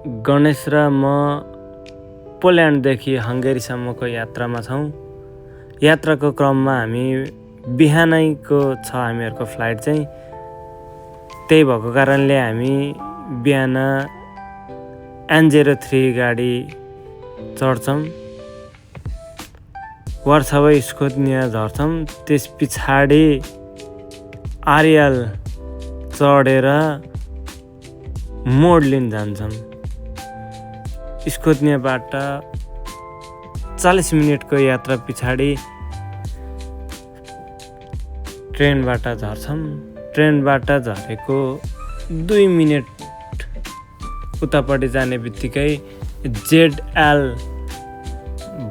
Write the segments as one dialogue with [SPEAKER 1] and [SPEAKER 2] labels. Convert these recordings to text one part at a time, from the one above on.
[SPEAKER 1] गणेश र म पोल्यान्डदेखि हङ्गेरीसम्मको यात्रामा छौँ। यात्राको क्रममा हामी बिहानैको छ हामीहरूको फ्लाइट चाहिँ, त्यही भएको कारणले हामी बिहान N03 गाडी चढ्छौँ, वार्सवा स्कोत्निया झर्छौँ। त्यस पछाडि आरियल चढेर मोडलिन जान्छौँ। स्कोत्नियाबाट 40 मिनटको यात्रा पछाडि ट्रेनबाट झर्छौँ। ट्रेनबाट झरेको 2 मिनट उतापट्टि जाने बित्तिकै ZL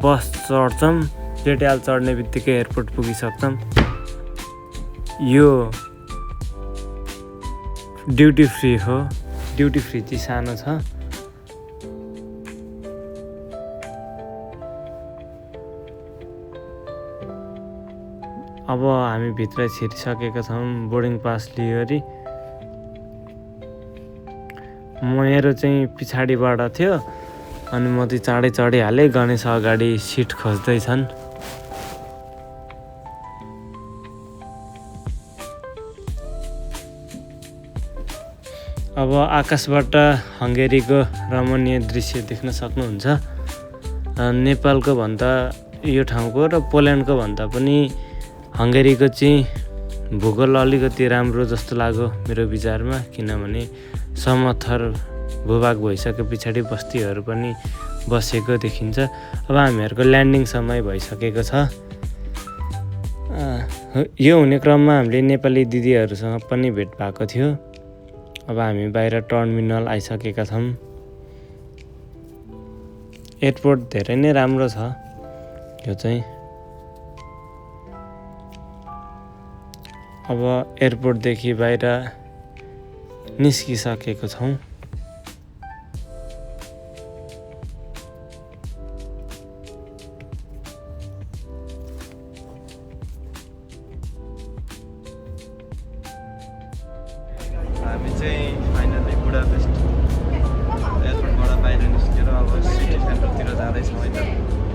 [SPEAKER 1] बस चढ्छौँ। ZL चढ्ने बित्तिकै एयरपोर्ट पुगिसक्छौँ। यो ड्युटी फ्री हो। ड्युटी फ्री चाहिँ सानो छ। अब हामी भित्र छिरिसकेका छौँ बोर्डिङ पास लिइवरी। मेरो चाहिँ पछाडिबाट थियो अनि म चाहिँ चाँडै चढिहालेँ। गणेश अगाडि सिट खोज्दैछन्। अब आकाशबाट हङ्गेरीको रमणीय दृश्य देख्न सक्नुहुन्छ। नेपालको भन्दा यो ठाउँको र पोल्यान्डको भन्दा पनि हङ्गेरीको चाहिँ भूगोल अलिकति राम्रो जस्तो लाग्यो मेरो विचारमा, किनभने समथर भूभाग भइसके पछाडि बस्तीहरू पनि बसेको देखिन्छ। अब हामीहरूको ल्यान्डिङ समय भइसकेको छ। यो हुने क्रममा हामीले नेपाली दिदीहरूसँग पनि भेट भएको थियो। अब हामी बाहिर टर्मिनल आइसकेका छौँ। एयरपोर्ट धेरै नै राम्रो छ यो चाहिँ। अब एयरपोर्टदेखि बाहिर निस्किसकेको छौँ।
[SPEAKER 2] हामी चाहिँ फाइनली बुडापेस्ट एयरपोर्टबाट बाहिर निस्केर अब सिटी सेन्टरतिर जाँदैछौँ होइन।